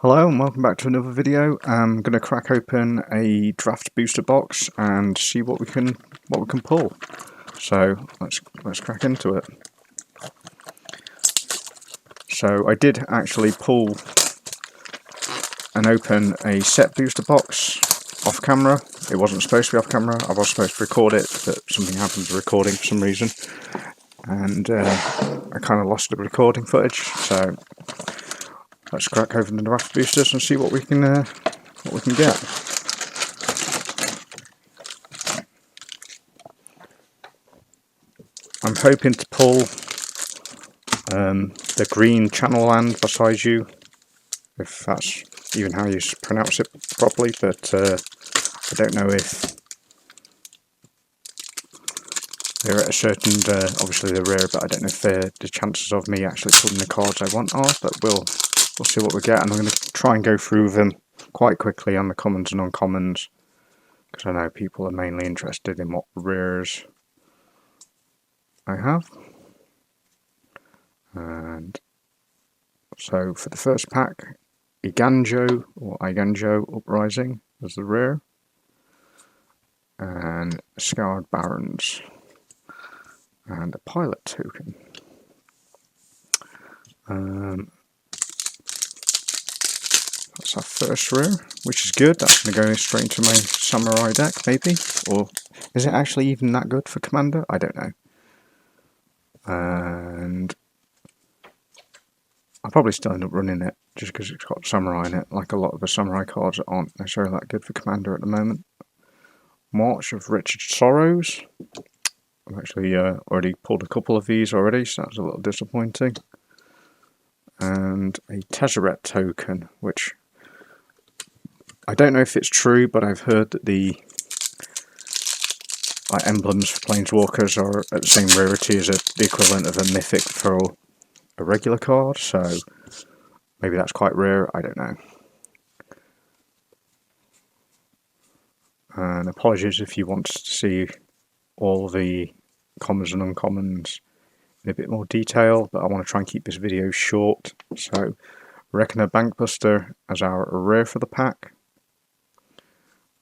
Hello and welcome back to another video. I'm going to crack open a draft booster box and see what we can pull. So let's crack into it. So I did actually pull and open a set booster box off camera. It wasn't supposed to be off camera. I was supposed to record it, but something happened to recording for some reason, and I kind of lost the recording footage. So let's crack open the draft boosters and see what we can get. I'm hoping to pull the green channel land beside you, if that's even how you pronounce it properly, but I don't know if they're at a certain, obviously they're rare, but I don't know if the chances of me actually pulling the cards I want are, but we'll see what we get, and I'm going to try and go through them quite quickly on the commons and uncommons, because I know people are mainly interested in what rares I have. And so for the first pack, Iganjo or Iganjo Uprising as the rare, and Scoured Barons, and a pilot token. That's our first rare, which is good. That's going to go straight into my Samurai deck, maybe? Or is it actually even that good for Commander? I don't know. And I'll probably still end up running it, just because it's got Samurai in it, like a lot of the Samurai cards that aren't necessarily that good for Commander at the moment. March of Richard Sorrows. I've actually already pulled a couple of these already, so that's a little disappointing. And a Tezzeret token, which I don't know if it's true, but I've heard that the emblems for Planeswalkers are at the same rarity as the equivalent of a mythic for a regular card, so maybe that's quite rare, I don't know. And apologies if you want to see all the commons and uncommons in a bit more detail, but I want to try and keep this video short. So, Reckoner Bankbuster as our rare for the pack.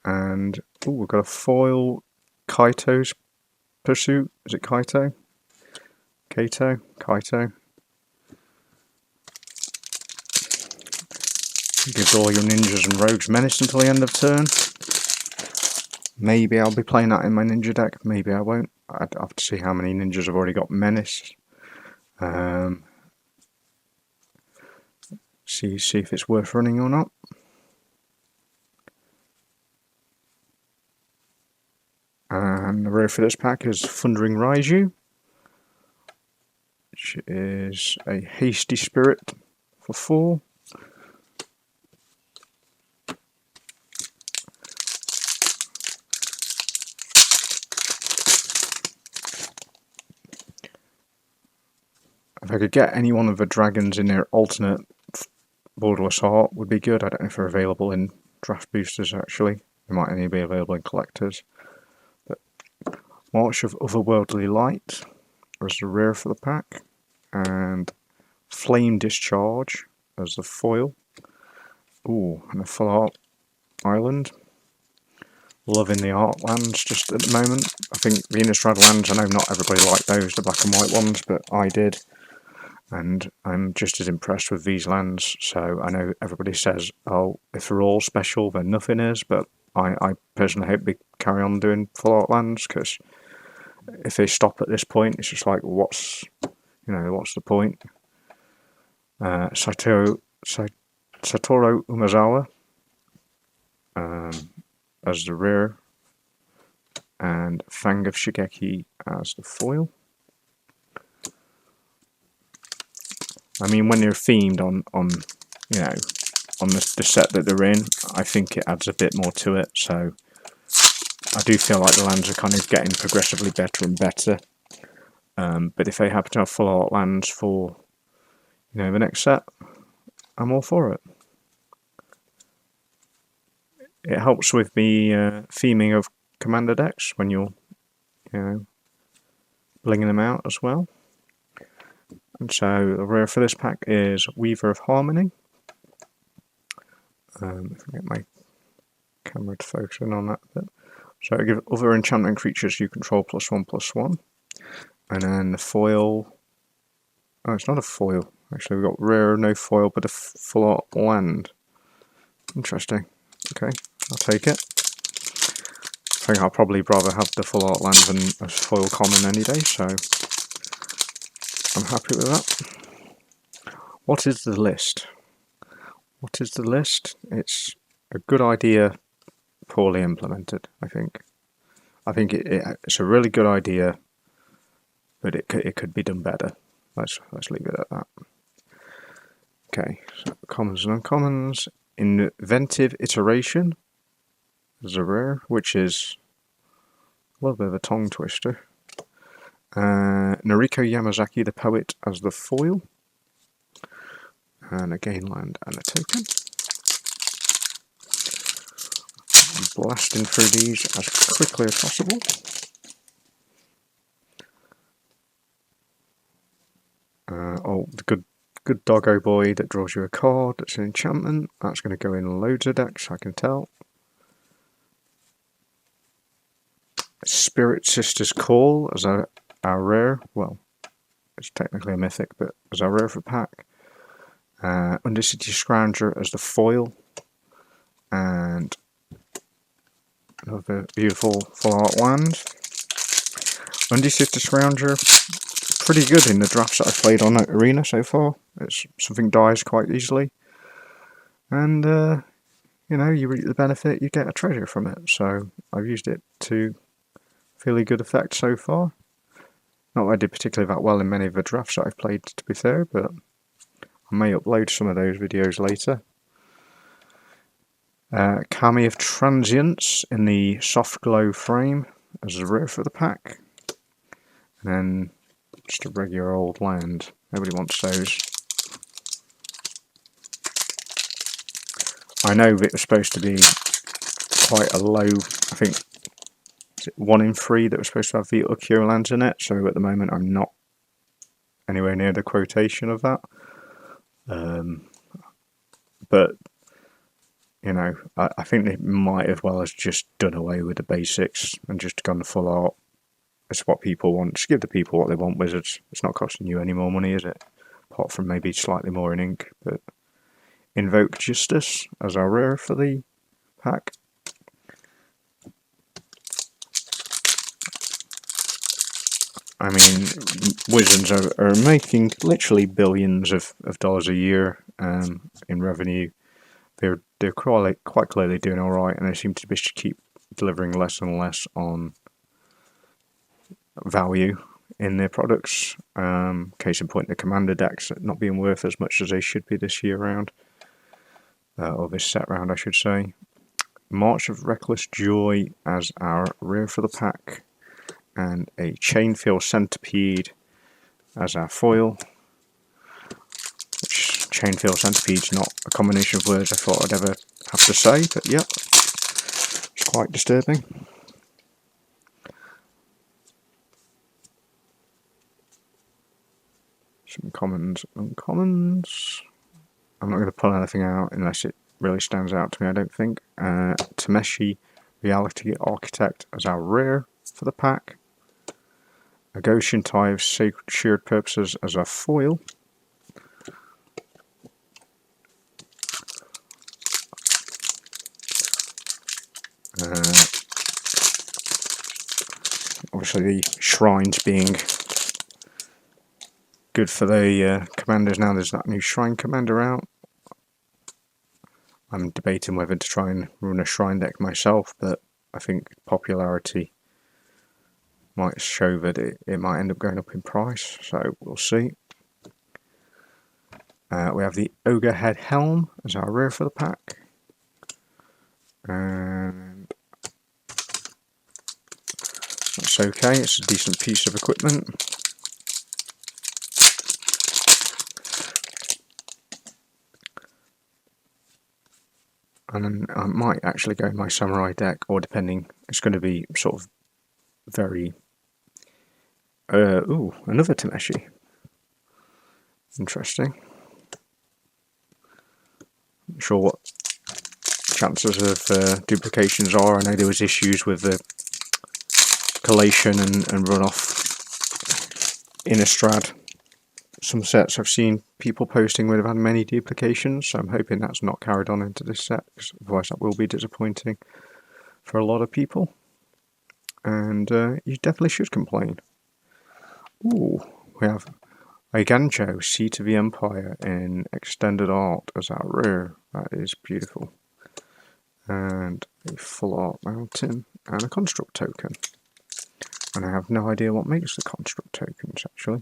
And we've got a foil Kaito's Pursuit. Is it Kaito? Kaito. Gives all your ninjas and rogues menace until the end of turn. Maybe I'll be playing that in my ninja deck, maybe I won't. I'd have to see how many ninjas have already got menace. See if it's worth running or not. And the rare for this pack is Thundering Raiju, which is a Hasty Spirit for 4. If I could get any one of the dragons in their alternate Borderless Heart would be good. I don't know if they're available in draft boosters actually. They might only be available in collectors. But March of Otherworldly Light as the rare for the pack. And Flame Discharge as the foil. Ooh, and a full art island. Loving the art lands just at the moment. I think the Innistrad lands, I know not everybody liked those, the black and white ones, but I did. And I'm just as impressed with these lands. So I know everybody says, oh, if they're all special, then nothing is. But I personally hope they carry on doing full art lands, because if they stop at this point, it's just like, what's the point? Satoru Umezawa as the rare, and Fang of Shigeki as the foil. I mean, when they're themed on the set that they're in, I think it adds a bit more to it. So I do feel like the lands are kind of getting progressively better and better. But if they happen to have full art lands for the next set, I'm all for it. It helps with the theming of commander decks when you're blinging them out as well. And so the rare for this pack is Weaver of Harmony. If I get my camera to focus in on that bit. So I give other enchantment creatures you control +1/+1. And then the foil. Oh, it's not a foil. Actually, we've got rare, no foil, but a full art land. Interesting. Okay, I'll take it. I think I'll probably rather have the full art land than a foil common any day, so I'm happy with that. What is the list? What is the list? It's a good idea, poorly implemented, I think. I think it's a really good idea, but it could be done better. Let's leave it at that. Okay, so commons and uncommons. Inventive Iteration is a rare, which is a little bit of a tongue twister. Noriko Yamazaki, the poet, as the foil. And a gain land and a token. I'm blasting through these as quickly as possible. Oh, the good doggo boy that draws you a card. That's an enchantment. That's going to go in loads of decks, I can tell. Spirit Sister's Call as our rare. Well, it's technically a mythic, but as our rare for pack. Undercity Scrounger as the foil. And another beautiful full art land. Undercity Scrounger, pretty good in the drafts that I've played on Arena so far. It's something dies quite easily. And, you know, you reap the benefit, you get a treasure from it. So I've used it to fairly good effect so far. Not that I did particularly that well in many of the drafts that I've played, to be fair, but I may upload some of those videos later. Kami of Transience in the soft glow frame as a rare for the pack. And then just a regular old land. Nobody wants those. I know it was supposed to be quite a low, I think, 1 in 3 that was supposed to have the Ukiyo lands in it, so at the moment I'm not anywhere near the quotation of that. But, you know, I think they might as well have just done away with the basics and just gone full art. It's what people want. Just give the people what they want, Wizards. It's not costing you any more money, is it? Apart from maybe slightly more in ink. But Invoke Justice as our rare for the pack. I mean, Wizards are making literally billions of dollars a year in revenue. They're quite clearly doing all right, and they seem to keep delivering less and less on value in their products. Case in point, the Commander decks not being worth as much as they should be this year round, or this set round, I should say. March of Reckless Joy as our rare for the pack, and a Chainfield Centipede as our foil. Which Chainfield Centipede's not a combination of words I thought I'd ever have to say, but yep, it's quite disturbing. Some commons and uncommons. I'm not going to pull anything out unless it really stands out to me, I don't think. Tameshi Reality Architect as our rare for the pack. A Goshen Tie of Shared Purposes as our foil. Obviously the shrines being good for the commanders now. There's that new shrine commander out. I'm debating whether to try and run a shrine deck myself, but I think popularity might show that it might end up going up in price, so we'll see. We have the Ogre Head Helm as our rare for the pack. And that's okay, it's a decent piece of equipment. And then I might actually go in my Samurai deck, or depending, it's going to be sort of very... ooh, another Tameshi. Interesting. Not sure what chances of duplications are. I know there was issues with the collation and runoff in Innistrad. Some sets I've seen people posting would have had many duplications, so I'm hoping that's not carried on into this set, because otherwise that will be disappointing for a lot of people. And you definitely should complain. Ooh, we have a Gancho, Seat of the Empire in Extended Art as our rare. That is beautiful. And a Full Art Mountain and a Construct token. And I have no idea what makes the Construct tokens, actually.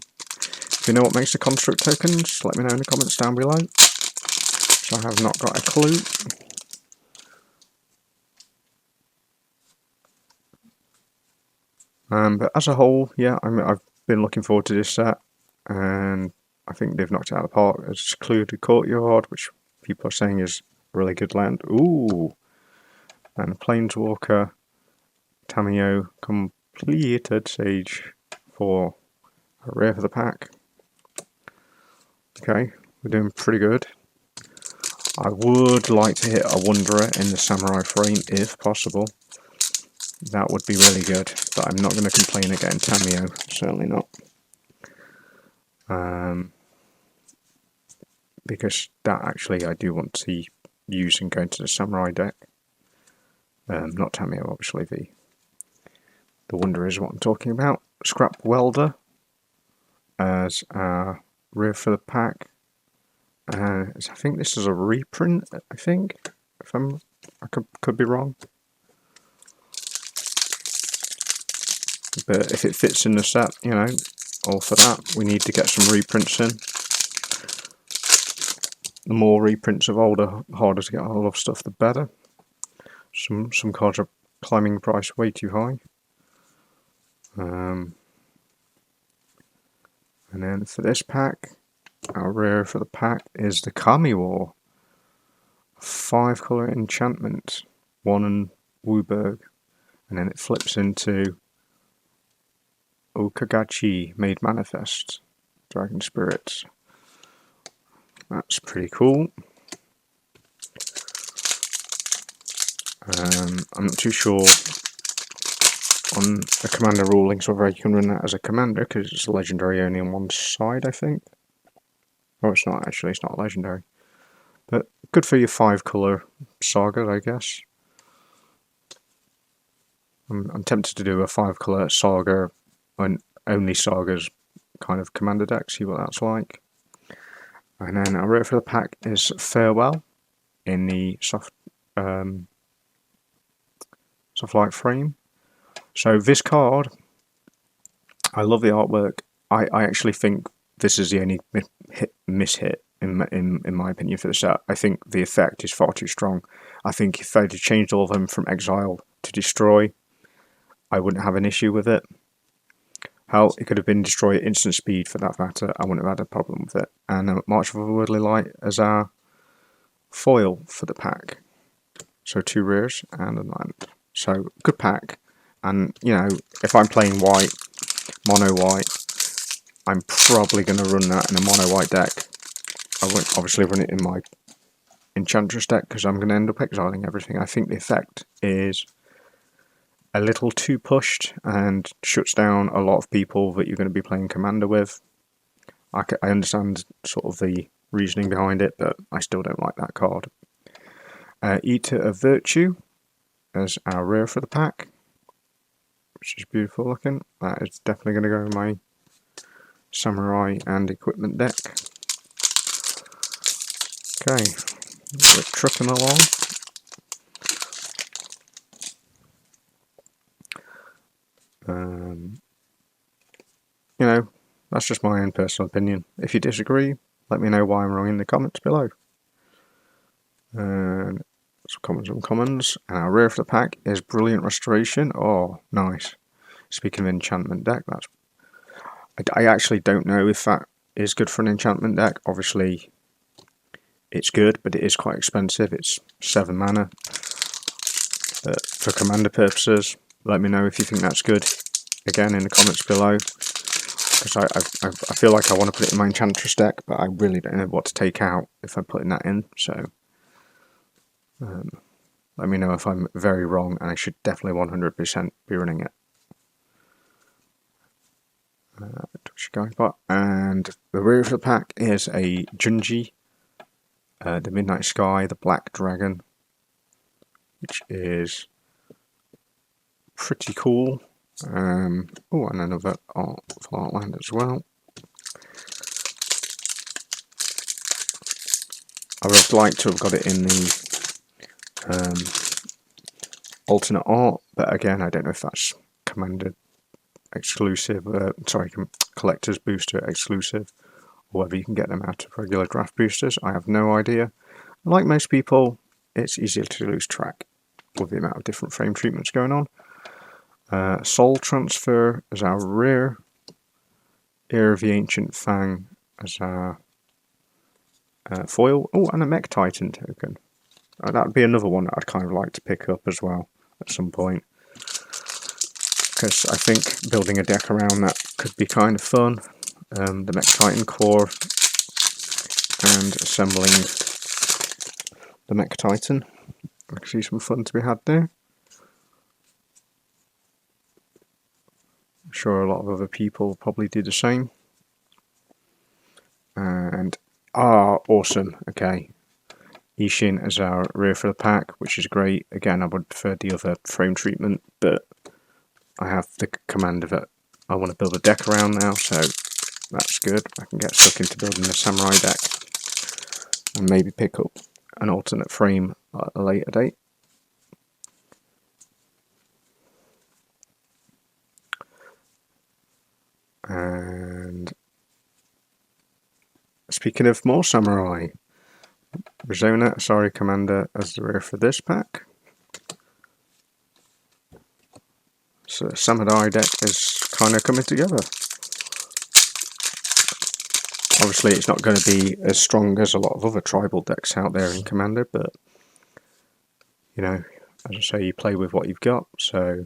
If you know what makes the Construct tokens, let me know in the comments down below. So I have not got a clue. But as a whole, yeah, I've been looking forward to this set, and I think they've knocked it out of the park. It's Secluded Courtyard, which people are saying is a really good land. Ooh! And Planeswalker, Tamiyo, completed Sage for a rare for the pack. Okay, we're doing pretty good. I would like to hit a Wanderer in the Samurai frame if possible. That would be really good, but I'm not going to complain at getting Tamiyo, certainly not. Because that actually I do want to use and go into the Samurai deck. Not Tamiyo, obviously, the Wanderer is what I'm talking about. Scrap Welder as our rare for the pack. I think this is a reprint, I think. I could be wrong. But if it fits in the set, you know, all for that. We need to get some reprints in. The more reprints of older, harder to get hold of stuff, the better. Some cards are climbing the price way too high. And then for this pack, our rare for the pack is the Kamigawa. 5-color enchantment, 1 in Wooburg, and then it flips into Okagachi, Made Manifest, Dragon Spirits. That's pretty cool. I'm not too sure on the commander rulings whether you can run that as a commander, because it's legendary only on one side, I think. Oh, it's not actually, it's not legendary. But good for your 5-color saga, I guess. I'm tempted to do a 5-color saga, and only sagas kind of commander deck, see what that's like. And then our rare for the pack is Farewell in the soft light frame. So this card, I love the artwork. I actually think this is the only mishit in my opinion for the set. I think the effect is far too strong. I think if they'd changed all of them from Exile to Destroy, I wouldn't have an issue with it. Hell, it could have been Destroy at instant speed for that matter. I wouldn't have had a problem with it. And March of the Worldly Light as our foil for the pack. So 2 rares and a land. So good pack. And you know, if I'm playing white, mono white, I'm probably going to run that in a mono white deck. I won't obviously run it in my Enchantress deck because I'm going to end up exiling everything. I think the effect is a little too pushed and shuts down a lot of people that you're going to be playing Commander with. I understand sort of the reasoning behind it, but I still don't like that card. Eater of Virtue as our rare for the pack, which is beautiful looking. That is definitely going to go in my Samurai and Equipment deck. Okay, we're trucking along. You know, that's just my own personal opinion. If you disagree, let me know why I'm wrong in the comments below. And some commons and uncommons. And our rare for the pack is Brilliant Restoration. Oh, nice. Speaking of enchantment deck, I actually don't know if that is good for an enchantment deck. Obviously, it's good, but it is quite expensive. It's 7 mana. But for commander purposes, let me know if you think that's good. Again, in the comments below. Because I feel like I want to put it in my Enchantress deck, but I really don't know what to take out if I'm putting that in. So, Let me know if I'm very wrong, and I should definitely 100% be running it. And the rear of the pack is a Junji, the Midnight Sky, the Black Dragon, which is pretty cool. Oh, and another art for Artland as well. I would have liked to have got it in the alternate art, but again, I don't know if that's Commander exclusive, collector's booster exclusive, or whether you can get them out of regular draft boosters. I have no idea. Like most people, it's easier to lose track with the amount of different frame treatments going on. Soul Transfer as our rare, Ear of the Ancient Fang as our foil. Oh, and a Mech Titan token. That would be another one that I'd kind of like to pick up as well at some point, because I think building a deck around that could be kind of fun. The Mech Titan core and assembling the Mech Titan. I can see some fun to be had there. I'm sure a lot of other people probably do the same. And awesome. Okay, Ishin as our rear for the pack, which is great. Again, I would prefer the other frame treatment, but I have the command of it. I want to build a deck around now, so that's good. I can get stuck into building a samurai deck and maybe pick up an alternate frame at a later date. And speaking of more samurai, Rizona, sorry, Commander, as the rear for this pack. So samurai deck is kind of coming together. Obviously, it's not going to be as strong as a lot of other tribal decks out there in Commander, but you know, as I say, you play with what you've got, so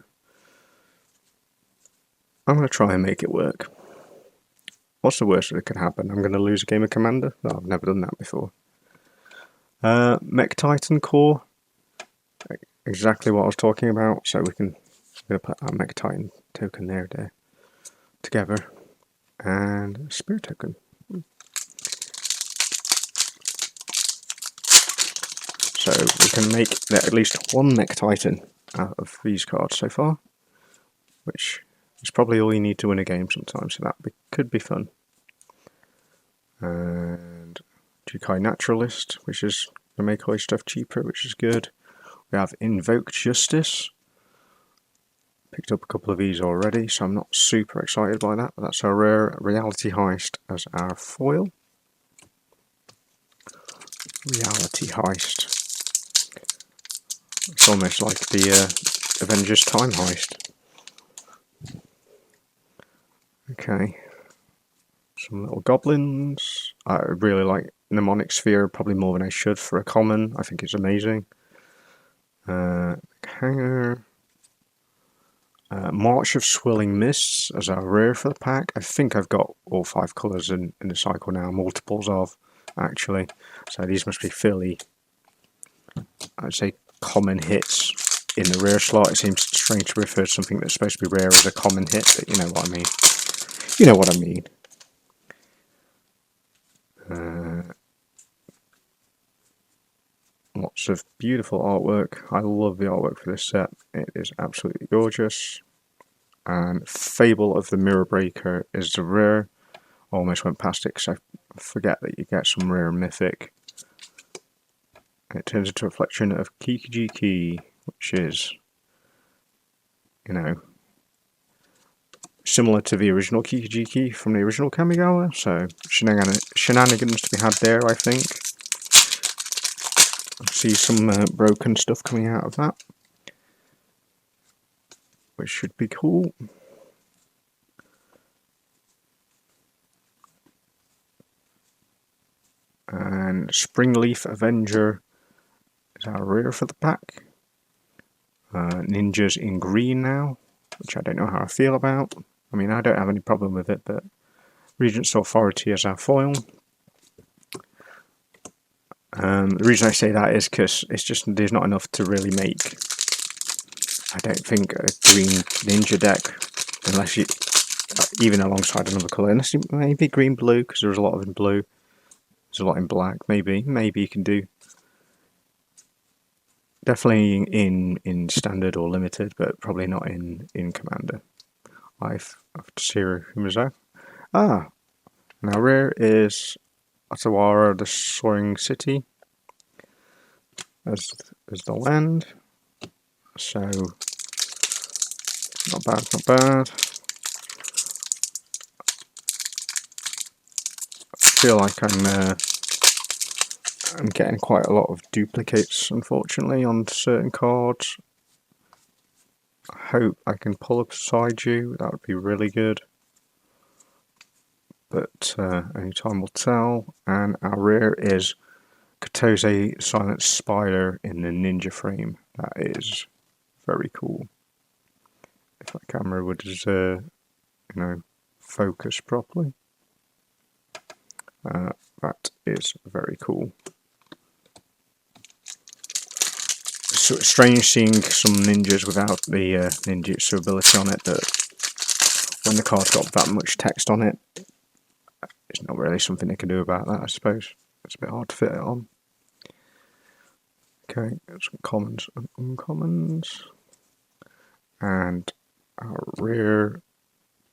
I'm going to try and make it work. What's the worst that could happen? I'm going to lose a game of Commander? No, I've never done that before. Mech Titan core, exactly what I was talking about, so we're going to put our Mech Titan token there together, and a Spirit token. So we can make at least one Mech Titan out of these cards so far, which is probably all you need to win a game sometimes, so that could be fun. And Jukai Naturalist, which is going to make all your stuff cheaper, which is good. We have Invoked Justice. Picked up a couple of these already, so I'm not super excited by that, but that's our rare Reality Heist as our foil. Reality Heist. It's almost like the Avengers Time Heist. Okay. Some little goblins. I really like Mnemonic Sphere, probably more than I should for a common. I think it's amazing. Hanger. March of Swirling Mists as our rare for the pack. I think I've got all 5 colours in the cycle now, multiples of, actually. So these must be fairly, I'd say, common hits in the rare slot. It seems strange to refer to something that's supposed to be rare as a common hit, but you know what I mean. You know what I mean. Lots of beautiful artwork. I love the artwork for this set. It is absolutely gorgeous. And Fable of the Mirror Breaker is the rare. Almost went past it because I forget that you get some rare mythic. And it turns into a reflection of Kikijiki, which is, you know, similar to the original Kikijiki from the original Kamigawa. So shenanigans to be had there, I think. I see some broken stuff coming out of that, which should be cool. And Springleaf Avenger is our rare for the pack. Ninjas in green now, which I don't know how I feel about. I mean, I don't have any problem with it, but Regent's Authority is our foil. The reason I say that is because it's just there's not enough to really make, I don't think, a green ninja deck, unless you, even alongside another colour, unless you, maybe green blue, because there's a lot in blue, there's a lot in black, maybe you can do, definitely in standard or limited, but probably not in Commander. I've Zero Humazo. Ah, now rare is Otawara, the Soaring City, as the land. So not bad, not bad. I feel like I'm getting quite a lot of duplicates, unfortunately, on certain cards. I hope I can pull up beside you. That would be really good. But only time will tell. And our rare is Katose Silent Spider in the ninja frame. That is very cool. If that camera would, focus properly. That is very cool. So strange seeing some ninjas without the ninjutsu ability on it, but when the card's got that much text on it, it's not really something they can do about that, I suppose. It's a bit hard to fit it on. Okay, some commons and uncommons. And our rear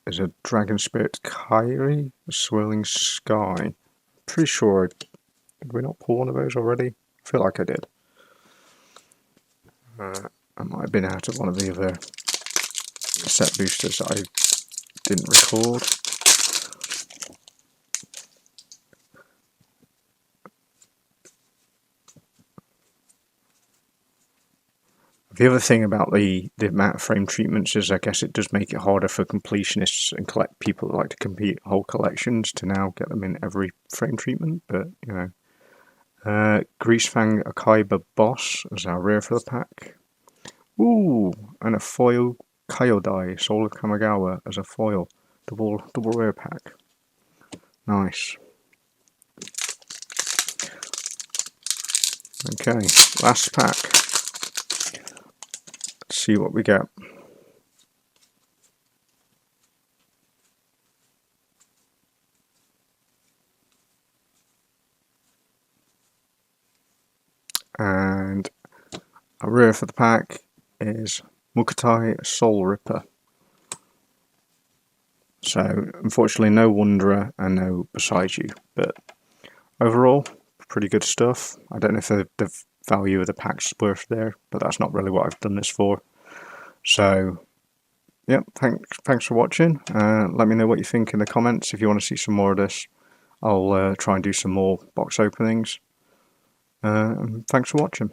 is a Dragon Spirit Kairi, a Swirling Sky. Pretty sure, did we not pull one of those already? I feel like I did. I might have been out of one of the other set boosters that I didn't record. The other thing about the amount of frame treatments is I guess it does make it harder for completionists and people that like to complete whole collections to now get them in every frame treatment, but you know. Greasefang Akaiba Boss as our rare for the pack. Ooh, and a foil Kyodai, Soul of Kamigawa as a foil. Double rare pack. Nice. Okay, last pack. Let's see what we get. And a rare for the pack is Mukatai Soul Ripper. So, unfortunately, no Wanderer and no Beside You, but overall, pretty good stuff. I don't know if the value of the pack's worth there, but that's not really what I've done this for. So, yeah, thanks for watching. Let me know what you think in the comments. If you want to see some more of this, I'll try and do some more box openings. Thanks for watching.